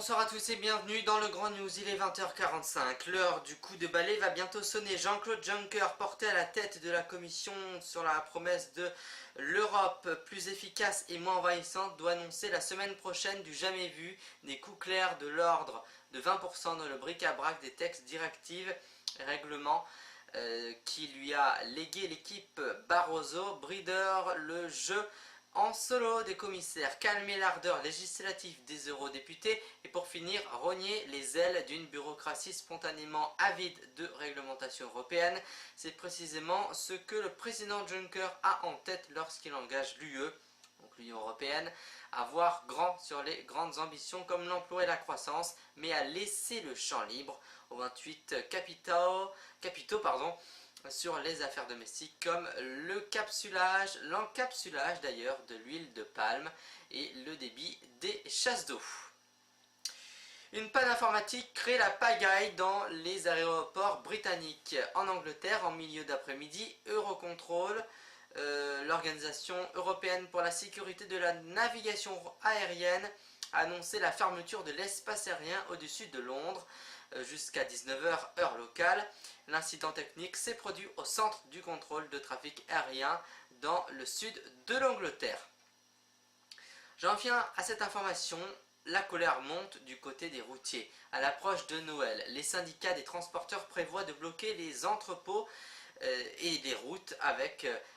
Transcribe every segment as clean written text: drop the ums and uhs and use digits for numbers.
Bonsoir à tous et bienvenue dans le Grand News, il est 20h45. L'heure du coup de balai va bientôt sonner. Jean-Claude Juncker, porté à la tête de la Commission sur la promesse de l'Europe plus efficace et moins envahissante, doit annoncer la semaine prochaine du jamais vu des coûts clairs de l'ordre de 20% dans le bric-à-brac des textes, directives et règlements qui lui a légué l'équipe Barroso. Brideur le jeu en solo des commissaires, calmer l'ardeur législative des eurodéputés et pour finir, rogner les ailes d'une bureaucratie spontanément avide de réglementation européenne. C'est précisément ce que le président Juncker a en tête lorsqu'il engage l'UE, donc l'Union européenne, à voir grand sur les grandes ambitions comme l'emploi et la croissance, mais à laisser le champ libre aux 28 capitaux sur les affaires domestiques comme l'encapsulage d'ailleurs de l'huile de palme et le débit des chasses d'eau. Une panne informatique crée la pagaille dans les aéroports britanniques. En Angleterre, en milieu d'après-midi, Eurocontrol, l'Organisation européenne pour la sécurité de la navigation aérienne, a annoncé la fermeture de l'espace aérien au-dessus de Londres jusqu'à 19h heure locale. L'incident technique s'est produit au centre du contrôle de trafic aérien dans le sud de l'Angleterre. J'en viens à cette information. La colère monte du côté des routiers. À l'approche de Noël, les syndicats des transporteurs prévoient de bloquer les entrepôts et les routes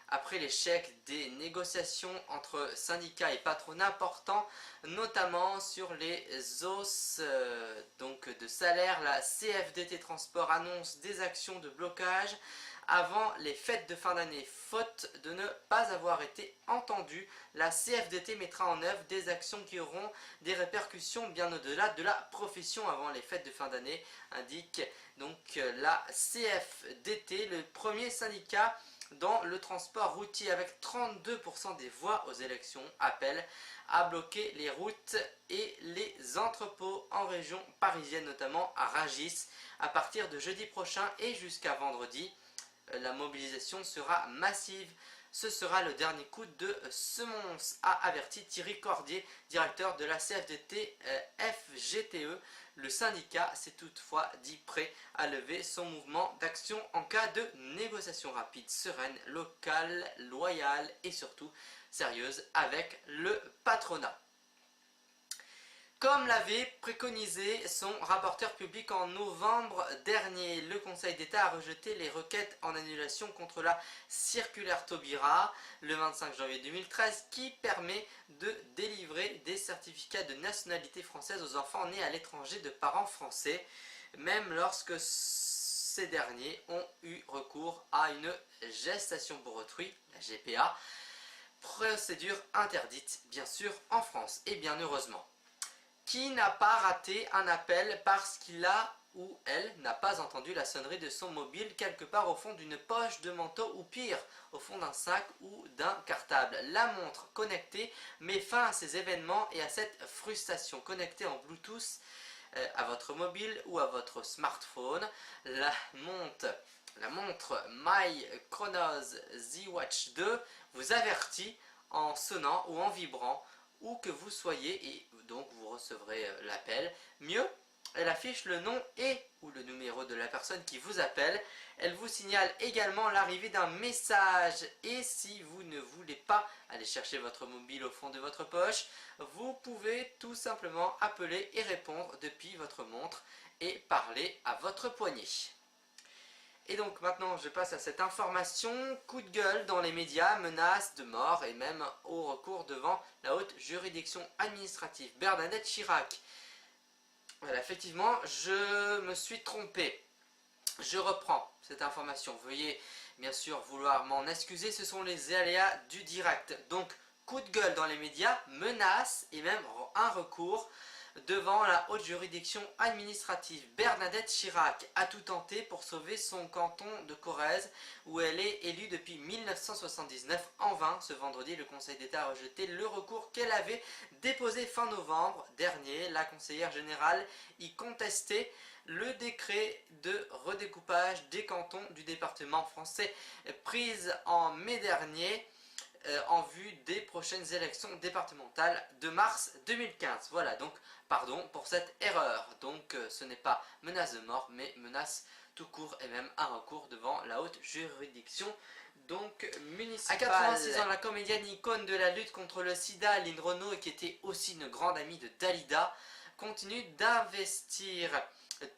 après l'échec des négociations entre syndicats et patronat portant notamment sur les hausses de salaire. La CFDT Transport annonce des actions de blocage avant les fêtes de fin d'année. Faute de ne pas avoir été entendue, la CFDT mettra en œuvre des actions qui auront des répercussions bien au-delà de la profession avant les fêtes de fin d'année, indique donc la CFDT, le premier syndicat dans le transport routier avec 32% des voix aux élections, appelle à bloquer les routes et les entrepôts en région parisienne, notamment à Rungis, à partir de jeudi prochain et jusqu'à vendredi. La mobilisation sera massive. Ce sera le dernier coup de semonce, a averti Thierry Cordier, directeur de la CFDT FGTE. Le syndicat s'est toutefois dit prêt à lever son mouvement d'action en cas de négociation rapide, sereine, locale, loyale et surtout sérieuse avec le patronat. Comme l'avait préconisé son rapporteur public en novembre dernier, le Conseil d'État a rejeté les requêtes en annulation contre la circulaire Taubira le 25 janvier 2013 qui permet de délivrer des certificats de nationalité française aux enfants nés à l'étranger de parents français, même lorsque ces derniers ont eu recours à une gestation pour autrui, la GPA, procédure interdite bien sûr en France et bien heureusement. Qui n'a pas raté un appel parce qu'il a ou elle n'a pas entendu la sonnerie de son mobile quelque part au fond d'une poche de manteau ou pire, au fond d'un sac ou d'un cartable. La montre connectée met fin à ces événements et à cette frustration. Connectée en Bluetooth à votre mobile ou à votre smartphone, la montre My Chronos Z Watch 2 vous avertit en sonnant ou en vibrant où que vous soyez et donc vous recevrez l'appel. Mieux, elle affiche le nom et ou le numéro de la personne qui vous appelle. Elle vous signale également l'arrivée d'un message et si vous ne voulez pas aller chercher votre mobile au fond de votre poche, vous pouvez tout simplement appeler et répondre depuis votre montre et parler à votre poignet. Et donc maintenant je passe à cette information. Coup de gueule dans les médias, menaces de mort et même au recours devant la haute juridiction administrative. Bernadette Chirac. Voilà, effectivement, je me suis trompé. Je reprends cette information. Veuillez bien sûr vouloir m'en excuser, ce sont les aléas du direct. Donc, coup de gueule dans les médias, menaces et même un recours devant la haute juridiction administrative. Bernadette Chirac a tout tenté pour sauver son canton de Corrèze où elle est élue depuis 1979. En vain, ce vendredi, le Conseil d'État a rejeté le recours qu'elle avait déposé fin novembre dernier. La conseillère générale y contestait le décret de redécoupage des cantons du département français prise en mai dernier. en vue des prochaines élections départementales de mars 2015. Voilà, donc pardon pour cette erreur. Donc ce n'est pas menace de mort, mais menace tout court et même un recours devant la haute juridiction donc municipale. À 86 ans, la comédienne icône de la lutte contre le sida, Lynn Renaud, qui était aussi une grande amie de Dalida, continue d'investir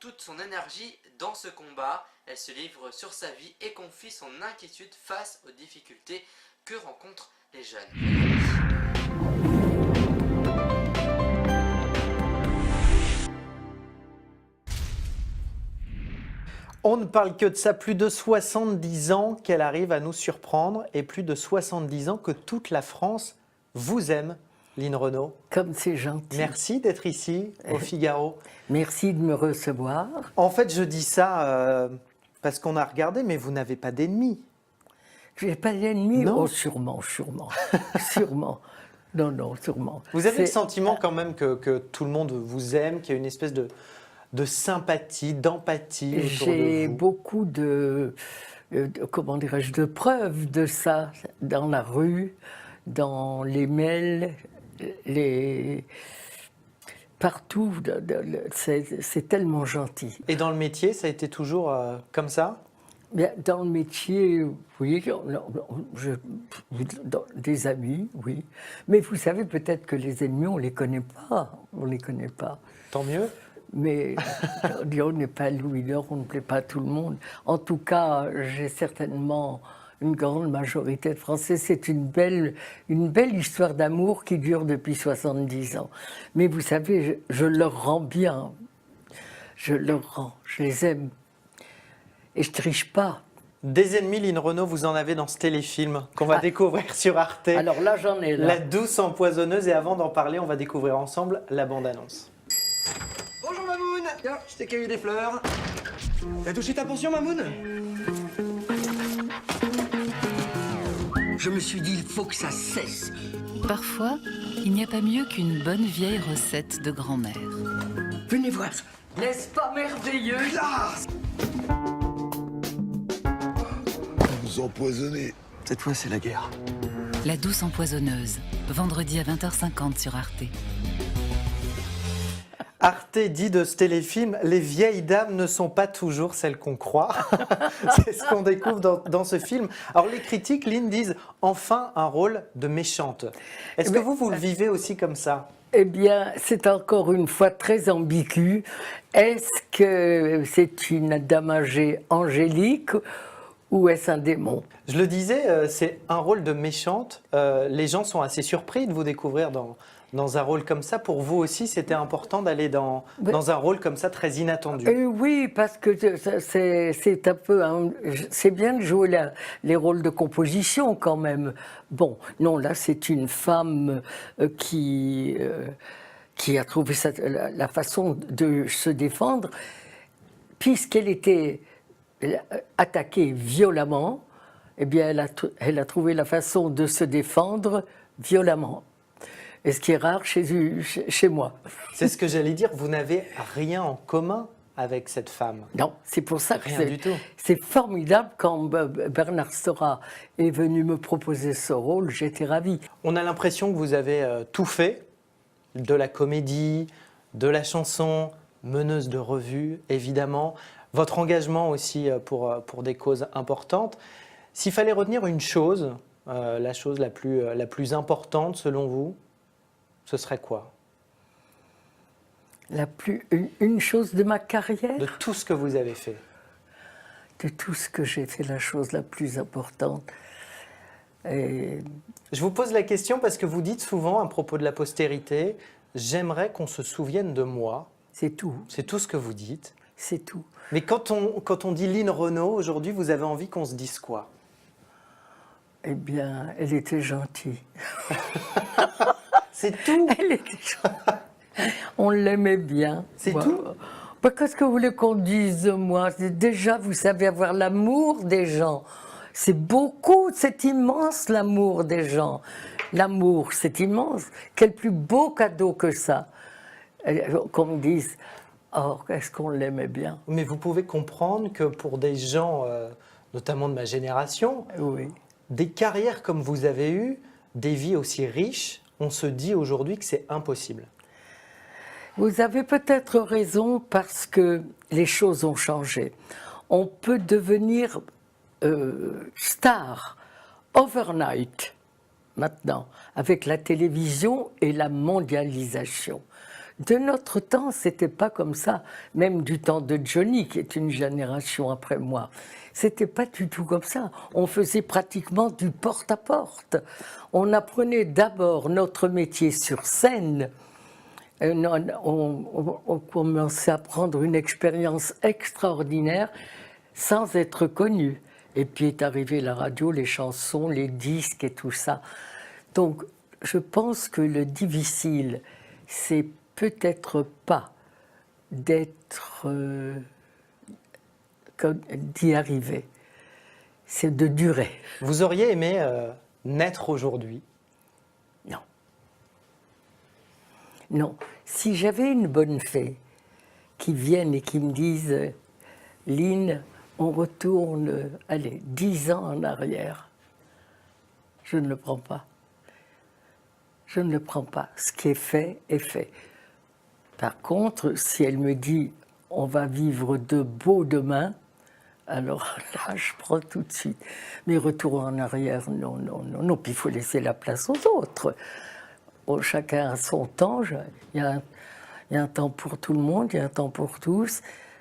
toute son énergie dans ce combat. Elle se livre sur sa vie et confie son inquiétude face aux difficultés que rencontrent les jeunes. On ne parle que de ça, plus de 70 ans qu'elle arrive à nous surprendre et plus de 70 ans que toute la France vous aime, Lynn Renaud. Comme c'est gentil. Merci d'être ici au Figaro. Merci de me recevoir. En fait, je dis ça parce qu'on a regardé, mais vous n'avez pas d'ennemis. Je n'ai pas d'ennemis? Non. Oh, sûrement. Sûrement. Non, sûrement. Vous avez le sentiment quand même que tout le monde vous aime, qu'il y a une espèce de sympathie, d'empathie autour de vous? J'ai beaucoup comment dirais-je, de preuves de ça dans la rue, dans les mails, partout. C'est tellement gentil. Et dans le métier, ça a été toujours comme ça? Bien, dans le métier, oui, des amis, oui. Mais vous savez, peut-être que les ennemis, on ne les connaît pas. On les connaît pas. Tant mieux. Mais on n'est pas Louis d'Or, on ne plaît pas à tout le monde. En tout cas, j'ai certainement une grande majorité de Français. C'est une belle histoire d'amour qui dure depuis 70 ans. Mais vous savez, je leur rends bien. Je leur rends, je les aime. Et je triche pas. Des ennemis, Lynn Renaud, vous en avez dans ce téléfilm qu'on va découvrir sur Arte. Alors là, j'en ai là. La douce empoisonneuse. Et avant d'en parler, on va découvrir ensemble la bande-annonce. Bonjour Mamoun. Tiens, je t'ai cueilli des fleurs. T'as touché ta pension, Mamoun? Je me suis dit, il faut que ça cesse. Parfois, il n'y a pas mieux qu'une bonne vieille recette de grand-mère. Venez voir. N'est-ce pas merveilleux? Classe. Vous empoisonnez. Cette fois, c'est la guerre. La douce empoisonneuse, vendredi à 20h50 sur Arte. Arte dit de ce téléfilm, les vieilles dames ne sont pas toujours celles qu'on croit. C'est ce qu'on découvre dans ce film. Alors les critiques, Lynn, disent enfin un rôle de méchante. Est-ce que vous le vivez aussi comme ça? Eh bien, c'est encore une fois très ambigu. Est-ce que c'est une dame âgée angélique ou est-ce un démon? Je le disais, c'est un rôle de méchante. Les gens sont assez surpris de vous découvrir dans un rôle comme ça. Pour vous aussi, c'était important d'aller dans un rôle comme ça, très inattendu. Oui, parce que c'est un peu... c'est bien de jouer les rôles de composition quand même. Bon, non, là, c'est une femme qui a trouvé la façon de se défendre, puisqu'elle était attaquée violemment. Eh bien, elle a trouvé la façon de se défendre violemment. Et ce qui est rare chez moi. C'est ce que j'allais dire, vous n'avez rien en commun avec cette femme. Non, c'est pour ça que Rien du tout. c'est formidable. Quand Bernard Stora est venu me proposer ce rôle, j'étais ravie. On a l'impression que vous avez tout fait, de la comédie, de la chanson, meneuse de revue, évidemment, votre engagement aussi pour des causes importantes. S'il fallait retenir une chose, la chose la plus importante selon vous, ce serait quoi? Une chose de ma carrière? De tout ce que vous avez fait. De tout ce que j'ai fait, la chose la plus importante. Et... Je vous pose la question parce que vous dites souvent à propos de la postérité, j'aimerais qu'on se souvienne de moi. C'est tout. C'est tout ce que vous dites. C'est tout. Mais quand on dit Lynn Renaud, aujourd'hui, vous avez envie qu'on se dise quoi? Eh bien, elle était gentille. C'est tout. Elle était gentille. On l'aimait bien. C'est tout. Qu'est-ce que vous voulez qu'on dise de moi? Déjà, vous savez avoir l'amour des gens. C'est beaucoup, c'est immense l'amour des gens. L'amour, c'est immense. Quel plus beau cadeau que ça. Qu'on me dise, oh, est-ce qu'on l'aimait bien? Mais vous pouvez comprendre que pour des gens, notamment de ma génération, oui, des carrières comme vous avez eues, des vies aussi riches, on se dit aujourd'hui que c'est impossible. Vous avez peut-être raison parce que les choses ont changé. On peut devenir star overnight maintenant avec la télévision et la mondialisation. De notre temps, c'était pas comme ça, même du temps de Johnny, qui est une génération après moi. C'était pas du tout comme ça. On faisait pratiquement du porte-à-porte. On apprenait d'abord notre métier sur scène. On commençait à prendre une expérience extraordinaire sans être connu. Et puis est arrivée la radio, les chansons, les disques et tout ça. Donc, je pense que le difficile, c'est peut-être pas d'y arriver. C'est de durer. Vous auriez aimé naître aujourd'hui? Non. Non. Si j'avais une bonne fée qui vienne et qui me dise « Lynn, on retourne, 10 ans en arrière », je ne le prends pas. Je ne le prends pas. Ce qui est fait est fait. Par contre, si elle me dit « on va vivre de beaux demain », alors là, je prends tout de suite. Mais retour en arrière, non, non, non, non. Puis il faut laisser la place aux autres. Chacun a son temps. Il y a un temps pour tout le monde, il y a un temps pour tous.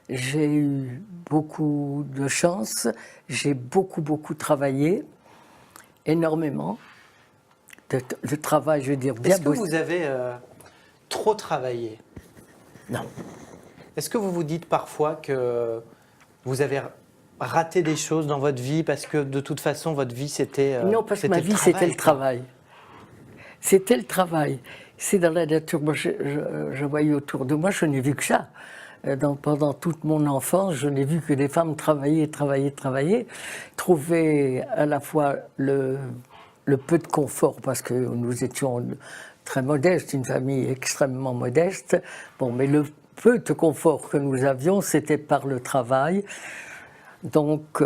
J'ai eu beaucoup de chance. J'ai beaucoup, beaucoup travaillé. Énormément. De travail, je veux dire, bien Est-ce que bossé. vous avez trop travaillé? Non. Est-ce que vous vous dites parfois que vous avez raté des choses dans votre vie parce que de toute façon votre vie c'était Non, parce que ma vie c'était le travail. C'était le travail. C'est dans la nature. Moi, je voyais autour de moi, je n'ai vu que ça. Pendant toute mon enfance, je n'ai vu que des femmes travailler, travailler, travailler, trouver à la fois le peu de confort, parce que nous étions très modestes, une famille extrêmement modeste. Bon, mais le peu de confort que nous avions, c'était par le travail. Donc,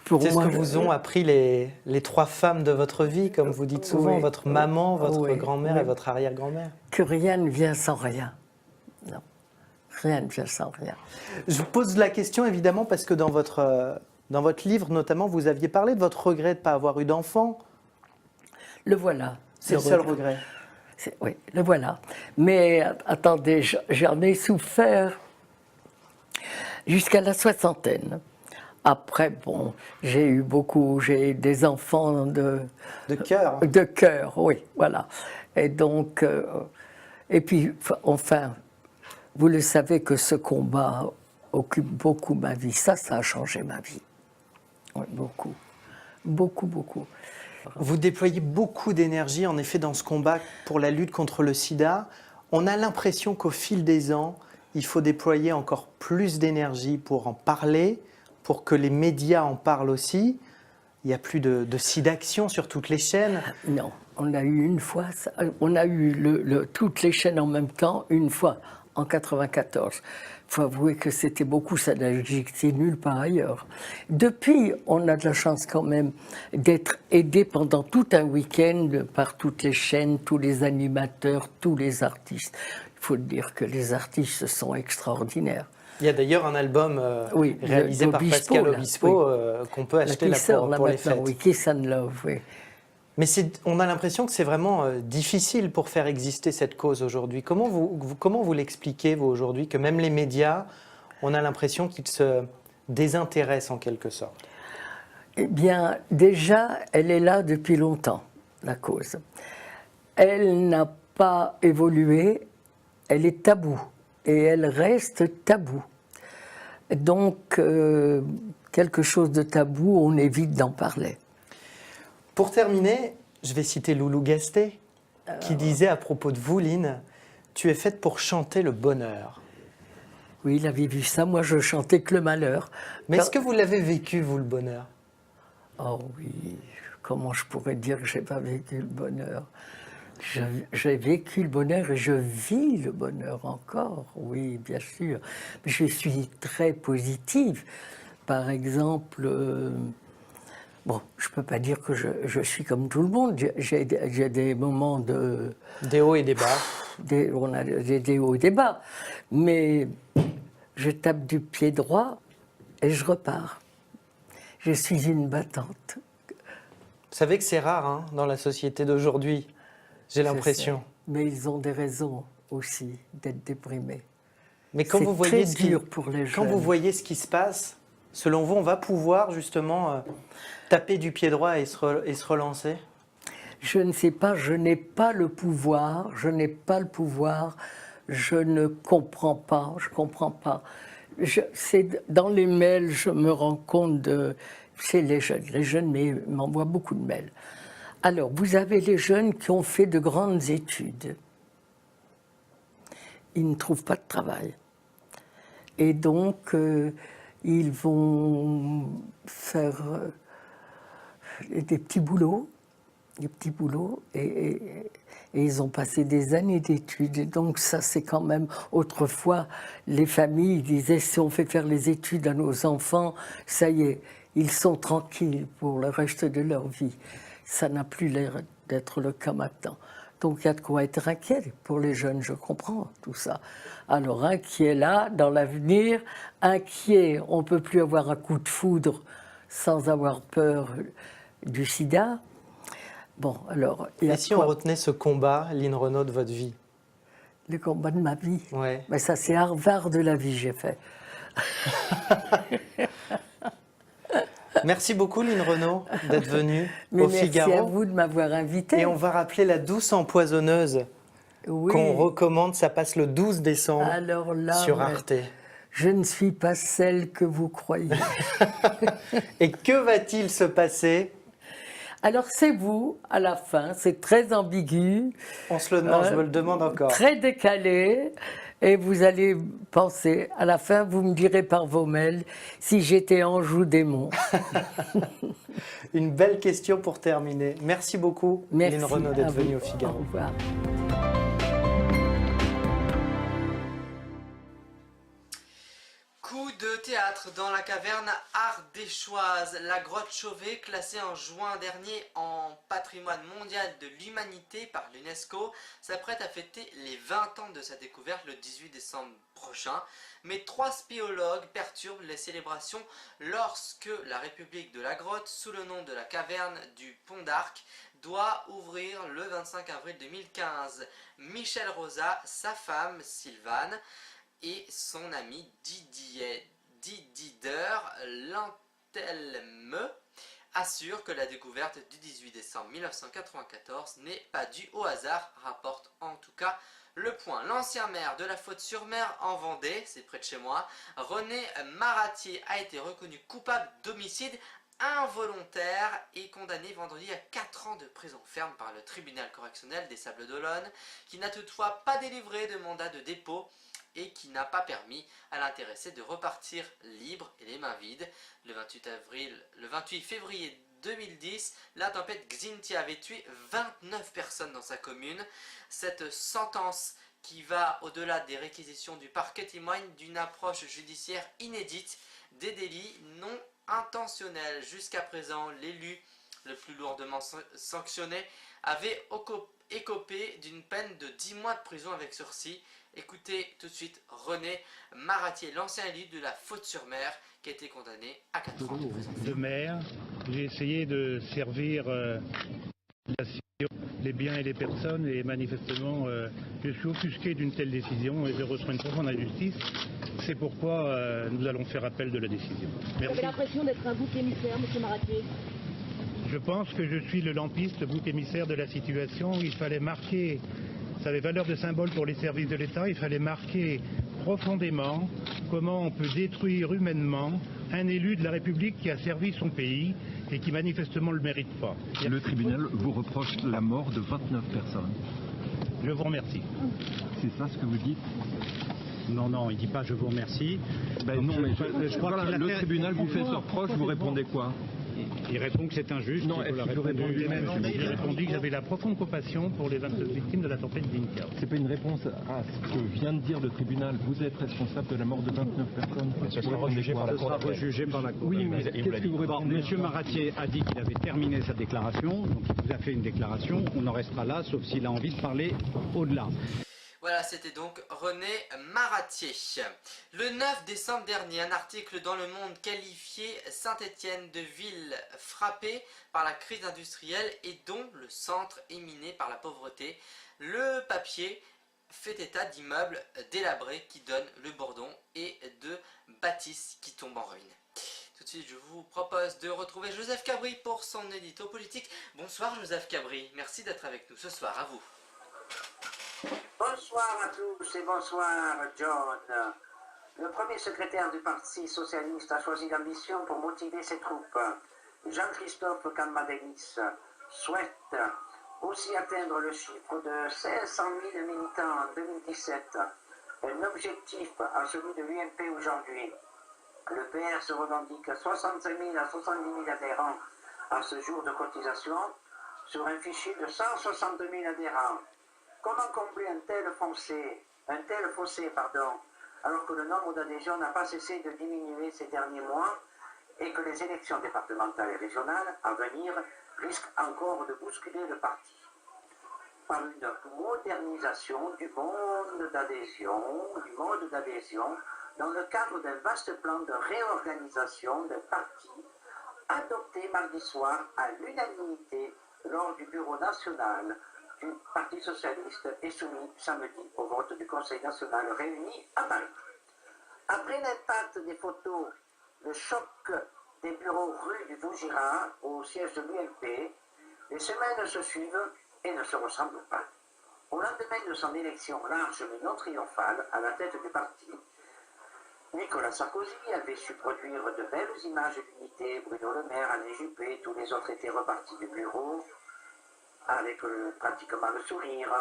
pour c'est moi... ce que vous ont appris les trois femmes de votre vie, comme vous dites souvent, Oui. votre maman, votre Oui. grand-mère Oui. et votre arrière-grand-mère. Que rien ne vient sans rien. Non, rien ne vient sans rien. Je vous pose la question évidemment parce que dans votre livre notamment, vous aviez parlé de votre regret de ne pas avoir eu d'enfant. Le voilà. C'est le seul regret. Oui, le voilà. Mais attendez, j'en ai souffert jusqu'à la soixantaine. Après, bon, j'ai des enfants De cœur. de cœur, oui, voilà. Et donc, et puis, enfin, vous le savez que ce combat occupe beaucoup ma vie. Ça a changé ma vie. Oui, beaucoup. Beaucoup, beaucoup. Vous déployez beaucoup d'énergie, en effet, dans ce combat pour la lutte contre le sida. On a l'impression qu'au fil des ans, il faut déployer encore plus d'énergie pour en parler, pour que les médias en parlent aussi. Il n'y a plus de SIDAction sur toutes les chaînes. Non, on a eu une fois, on a eu toutes les chaînes en même temps, une fois, en 94. Il faut avouer que c'était beaucoup, ça n'a existé nulle part ailleurs. Depuis, on a de la chance quand même d'être aidé pendant tout un week-end par toutes les chaînes, tous les animateurs, tous les artistes. Il faut dire que les artistes sont extraordinaires. Il y a d'ailleurs un album Oui, réalisé par d'Obispo, Pascal là, Obispo oui. qu'on peut acheter Qui là, sort là pour les maintenant, fêtes. oui, Kiss and Love, oui. Mais on a l'impression que c'est vraiment difficile pour faire exister cette cause aujourd'hui. Comment vous l'expliquez, vous, aujourd'hui, que même les médias, on a l'impression qu'ils se désintéressent en quelque sorte? Eh bien, déjà, elle est là depuis longtemps, la cause. Elle n'a pas évolué, elle est taboue, et elle reste taboue. Donc, quelque chose de tabou, on évite d'en parler. Pour terminer, je vais citer Loulou Gasté, qui disait à propos de vous, Lynn, « Tu es faite pour chanter le bonheur ». Oui, il avait vu ça, moi je chantais que le malheur. Mais est-ce que vous l'avez vécu, vous, le bonheur? Oh oui, comment je pourrais dire que je n'ai pas vécu le bonheur? J'ai vécu le bonheur et je vis le bonheur encore, oui, bien sûr. Je suis très positive. Par exemple, Bon, je ne peux pas dire que je suis comme tout le monde. J'ai des moments de... Des hauts et des bas. On a des hauts et des bas. Mais je tape du pied droit et je repars. Je suis une battante. Vous savez que c'est rare hein, dans la société d'aujourd'hui, j'ai l'impression. Je sais. Mais ils ont des raisons aussi d'être déprimés. Mais quand C'est vous voyez très dur pour les quand jeunes. vous voyez ce qui se passe, selon vous, on va pouvoir justement taper du pied droit et se relancer? Je ne sais pas, je n'ai pas le pouvoir, je n'ai pas le pouvoir, je ne comprends pas, je comprends pas. Dans les mails, je me rends compte de... C'est les jeunes m'envoient beaucoup de mails. Alors, vous avez les jeunes qui ont fait de grandes études. Ils ne trouvent pas de travail. Et donc, ils vont faire des petits boulots, et ils ont passé des années d'études. Et donc ça, c'est quand même... Autrefois, les familles disaient, si on fait faire les études à nos enfants, ça y est, ils sont tranquilles pour le reste de leur vie. Ça n'a plus l'air d'être le cas maintenant. Donc il y a de quoi être inquiet pour les jeunes, je comprends tout ça. Alors inquiet là, dans l'avenir, inquiet, on ne peut plus avoir un coup de foudre sans avoir peur du sida. Bon, alors... Et si on retenait ce combat, Lynn Renaud, de votre vie? Le combat de ma vie? Ouais. Mais ça, c'est Harvard de la vie, j'ai fait. Merci beaucoup, Lynn Renaud, d'être venue Mais au Figaro. merci à vous de m'avoir invité. Et on va rappeler La Douce Empoisonneuse, Oui. qu'on recommande. Ça passe le 12 décembre Alors là, sur ouais, Arte. je ne suis pas celle que vous croyez. Et que va-t-il se passer? Alors c'est vous, à la fin, c'est très ambigu. On se le demande, je me le demande encore. Très décalé. Et vous allez penser, à la fin, vous me direz par vos mails si j'étais ange ou démon. Une belle question pour terminer. Merci beaucoup, Merci Lynn Renaud, à d'être vous. venue au Figaro. Au revoir. Coup de théâtre dans la caverne ardéchoise. La grotte Chauvet, classée en juin dernier en patrimoine mondial de l'humanité par l'UNESCO, s'apprête à fêter les 20 ans de sa découverte le 18 décembre prochain. Mais 3 spéologues perturbent les célébrations lorsque la République de la Grotte, sous le nom de la caverne du Pont d'Arc, doit ouvrir le 25 avril 2015. Michel Rosa, sa femme Sylvane, et son ami Didier Lantelme assure que la découverte du 18 décembre 1994 n'est pas due au hasard, rapporte en tout cas Le Point. L'ancien maire de la Faute-sur-Mer en Vendée, c'est près de chez moi, René Maratier, a été reconnu coupable d'homicide involontaire et condamné vendredi à 4 ans de prison ferme par le tribunal correctionnel des Sables-d'Olonne, qui n'a toutefois pas délivré de mandat de dépôt et qui n'a pas permis à l'intéressé de repartir libre et les mains vides. Le 28 février 2010, la tempête Xynthia avait tué 29 personnes dans sa commune. Cette sentence, qui va au-delà des réquisitions du parquet, témoigne d'une approche judiciaire inédite des délits non intentionnels. Jusqu'à présent, l'élu le plus lourdement sanctionné avait écopé d'une peine de 10 mois de prison avec sursis. Écoutez tout de suite René Maratier, l'ancien élu de la Faute-sur-Mer, qui a été condamné à 4 ans de prison. De maire, j'ai essayé de servir les biens et les personnes, et manifestement je suis offusqué d'une telle décision et je reçois une profonde injustice. C'est pourquoi nous allons faire appel de la décision. Vous avez l'impression d'être un bouc émissaire, M. Maratier? Je pense que je suis le lampiste, le bouc émissaire de la situation. Il fallait marquer, ça avait valeur de symbole pour les services de l'État, il fallait marquer profondément comment on peut détruire humainement un élu de la République qui a servi son pays et qui manifestement ne le mérite pas. Le tribunal vous reproche la mort de 29 personnes. Je vous remercie. C'est ça ce que vous dites? Non, non, il ne dit pas je vous remercie. Ben non, mais je crois que le tribunal vous fait ce reproche, vous répondez quoi? Il répond que c'est injuste. Non, il faut est-ce la qu'il répondre répond lui-même. lui-même J'ai répondu que j'avais la profonde compassion pour les 29 victimes de la tempête Dinka. C'est pas une réponse à ce que vient de dire le tribunal. Vous êtes responsable de la mort de 29 personnes. Ce sera rejugé par la Cour d'appel. Rejugé par la Cour. Oui, mais Il vous l'a qu'est-ce que dit. vous Bon, répondez? Monsieur Maratier a dit qu'il avait terminé sa déclaration, donc il vous a fait une déclaration. On en restera là, sauf s'il a envie de parler au-delà. Voilà, c'était donc René Maratier. Le 9 décembre dernier, un article dans Le Monde qualifiait Saint-Étienne de ville frappée par la crise industrielle et dont le centre est miné par la pauvreté. Le papier fait état d'immeubles délabrés qui donnent le bourdon et de bâtisses qui tombent en ruine. Tout de suite, je vous propose de retrouver Joseph Cabri pour son édito politique. Bonsoir Joseph Cabri, merci d'être avec nous ce soir, à vous. Bonsoir à tous et bonsoir John. Le premier secrétaire du Parti Socialiste a choisi l'ambition pour motiver ses troupes. Jean-Christophe Cambadélis souhaite aussi atteindre le chiffre de 500 000 militants en 2017, un objectif à celui de l'UMP aujourd'hui. Le PR se revendique 65 000 à 70 000 adhérents à ce jour de cotisation sur un fichier de 160 000 adhérents. Comment combler un tel fossé, alors que le nombre d'adhésions n'a pas cessé de diminuer ces derniers mois et que les élections départementales et régionales à venir risquent encore de bousculer le parti? Par une modernisation du mode d'adhésion dans le cadre d'un vaste plan de réorganisation d'un parti adopté mardi soir à l'unanimité lors du bureau national du Parti Socialiste et soumis samedi au vote du Conseil national réuni à Paris. Après l'impact des photos, le choc des bureaux rue du Vaugirard au siège de l'UMP, les semaines se suivent et ne se ressemblent pas. Au lendemain de son élection large mais non triomphale à la tête du parti, Nicolas Sarkozy avait su produire de belles images d'unité, Bruno Le Maire, Alain Juppé, tous les autres étaient repartis du bureau, avec pratiquement le sourire.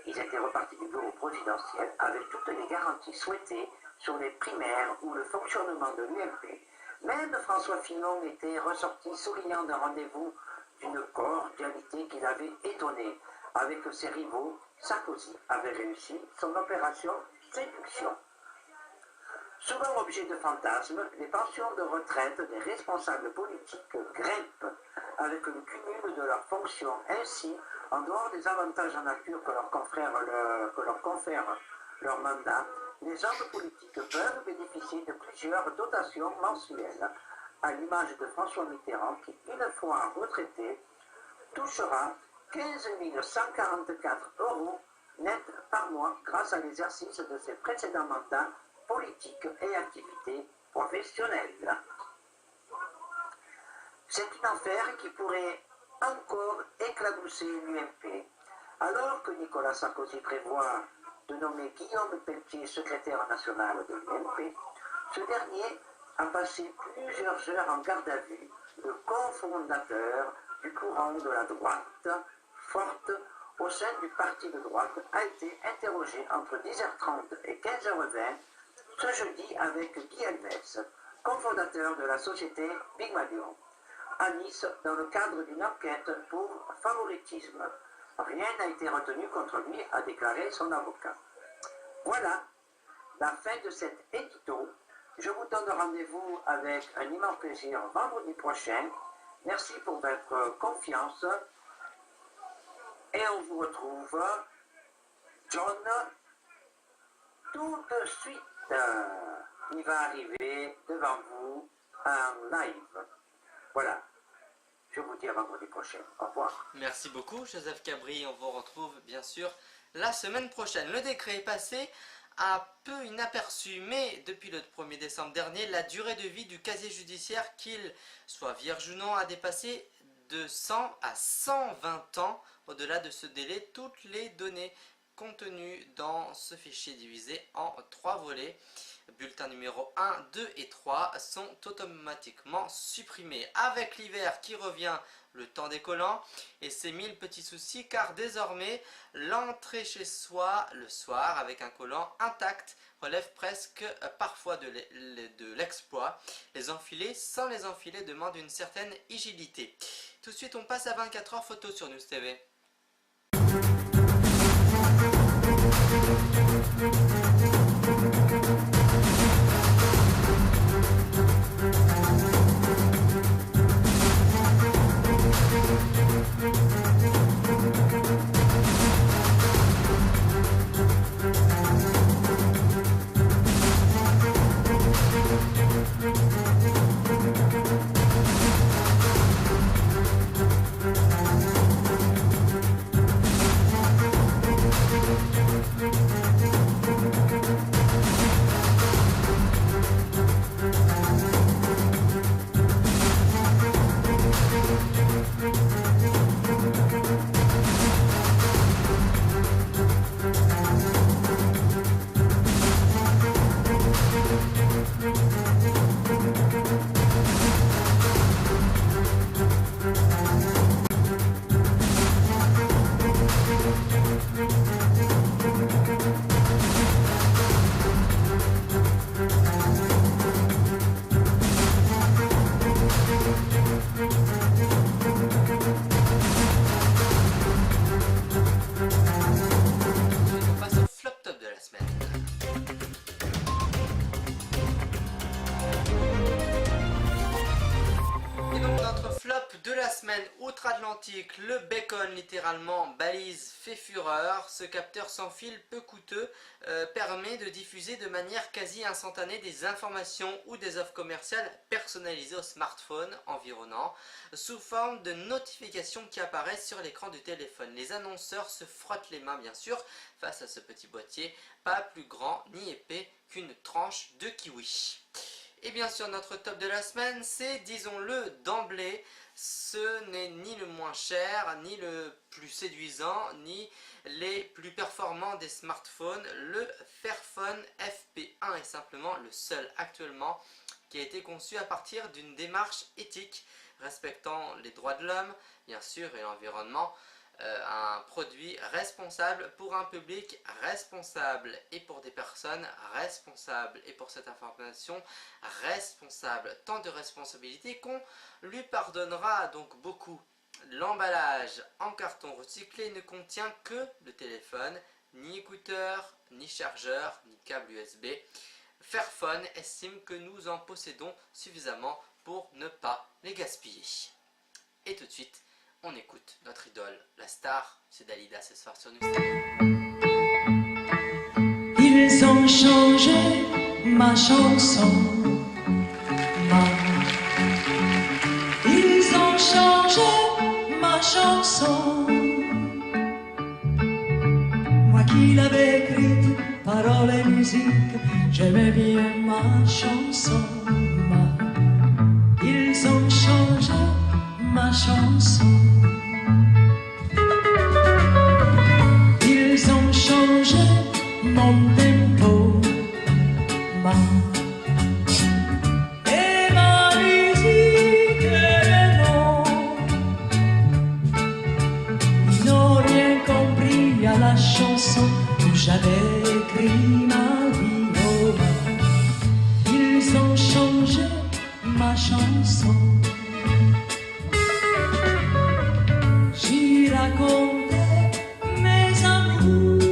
Ils étaient repartis du bureau présidentiel avec toutes les garanties souhaitées sur les primaires ou le fonctionnement de l'UMP. Même François Fillon était ressorti souriant d'un rendez-vous d'une cordialité qui l'avait étonné. Avec ses rivaux, Sarkozy avait réussi son opération séduction. Souvent objet de fantasmes, les pensions de retraite des responsables politiques grimpent avec le cumul de leurs fonctions. Ainsi, en dehors des avantages en nature que leur confère leur mandat, les hommes politiques peuvent bénéficier de plusieurs dotations mensuelles, à l'image de François Mitterrand qui, une fois retraité, touchera 15 144 € net par mois grâce à l'exercice de ses précédents mandats politiques et activités professionnelles. C'est une affaire qui pourrait encore éclabousser l'UMP. Alors que Nicolas Sarkozy prévoit de nommer Guillaume Pelletier secrétaire national de l'UMP, ce dernier a passé plusieurs heures en garde à vue. Le cofondateur du courant de la droite forte au sein du parti de droite a été interrogé entre 10h30 et 15h20 ce jeudi avec Guy Alves, cofondateur de la société Big Malion, à Nice dans le cadre d'une enquête pour favoritisme. Rien n'a été retenu contre lui, a déclaré son avocat. Voilà la fin de cet édito. Je vous donne rendez-vous avec un immense plaisir vendredi prochain. Merci pour votre confiance. Et on vous retrouve, John, tout de suite. Il va arriver devant vous en live. Voilà. Je vous dis à vendredi prochain. Au revoir. Merci beaucoup Joseph Cabri, on vous retrouve bien sûr la semaine prochaine. Le décret est passé un peu inaperçu, mais depuis le 1er décembre dernier, la durée de vie du casier judiciaire, qu'il soit vierge ou non, a dépassé de 100 à 120 ans. Au-delà de ce délai, toutes les données contenus dans ce fichier divisé en 3 volets. Bulletins numéro 1, 2 et 3 sont automatiquement supprimés. Avec l'hiver qui revient, le temps des collants et ses 1000 petits soucis, car désormais l'entrée chez soi le soir avec un collant intact relève presque parfois de l'exploit. Les enfilés sans les enfilés demandent une certaine agilité. Tout de suite on passe à 24 heures photo sur News TV. Outre-Atlantique, le bacon littéralement balise fait fureur. Ce capteur sans fil peu coûteux permet de diffuser de manière quasi instantanée des informations ou des offres commerciales personnalisées au smartphone environnant sous forme de notifications qui apparaissent sur l'écran du téléphone. Les annonceurs se frottent les mains bien sûr face à ce petit boîtier pas plus grand ni épais qu'une tranche de kiwi. Et bien sûr notre top de la semaine c'est, disons-le d'emblée, ce n'est ni le moins cher, ni le plus séduisant, ni les plus performants des smartphones. Le Fairphone FP1 est simplement le seul actuellement qui a été conçu à partir d'une démarche éthique respectant les droits de l'homme, bien sûr, et l'environnement. Un produit responsable pour un public responsable et pour des personnes responsables, et pour cette information responsable, tant de responsabilité qu'on lui pardonnera donc beaucoup. L'emballage en carton recyclé ne contient que le téléphone, ni écouteurs, ni chargeur, ni câble USB. Fairphone estime que nous en possédons suffisamment pour ne pas les gaspiller. Et tout de suite, on écoute notre idole, la star, c'est Dalida ce soir sur News TV. Ils ont changé ma chanson, ils ont changé ma chanson. Moi qui l'avais écrite, paroles et musique, j'aimais bien ma chanson. Ils ont changé ma chanson. Ils ont changé mon tempo, et ma musique est non. Ils n'ont rien compris à la chanson où j'avais écrit ma vie. Oh, ils ont changé ma chanson. J'y racontais mes amours,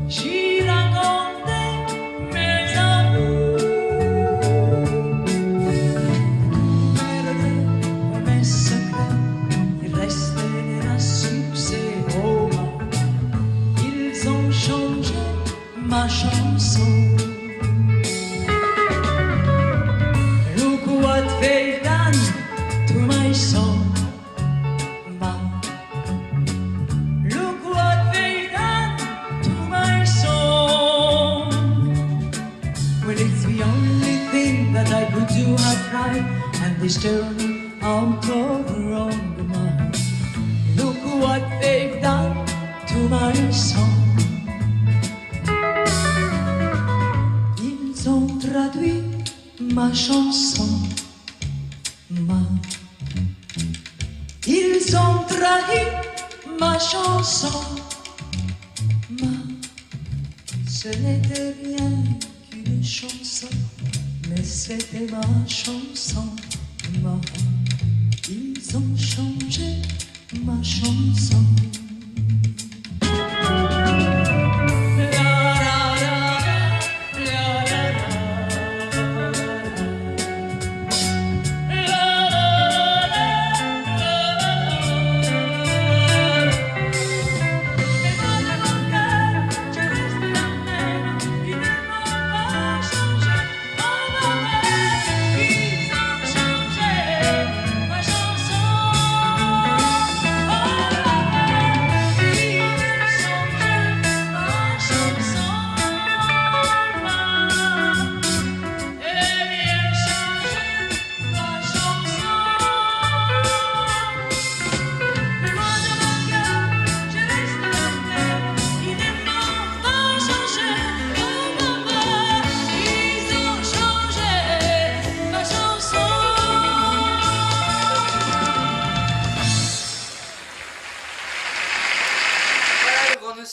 j'y racontais mes amours, mes secrets, ils restaient à succès. Oh, ils ont changé ma chanson. Look what they've done to my song, look what they've done to my song. Well, it's the only thing that I could do have right, and this turned out all wrong. Look what they've done to my song. Ils ont traduit ma chanson, ils ont trahi ma chanson, ce n'était rien qu'une chanson, mais c'était ma chanson, ils ont changé ma chanson.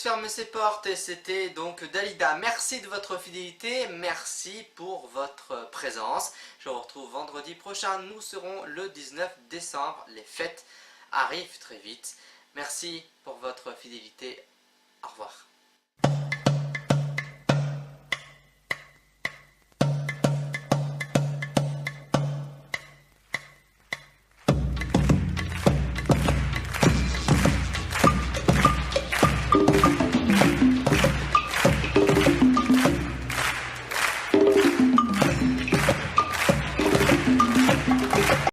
Ferme ses portes et c'était donc Dalida. Merci de votre fidélité, merci pour votre présence. Je vous retrouve vendredi prochain, nous serons le 19 décembre, les fêtes arrivent très vite. Merci pour votre fidélité, au revoir.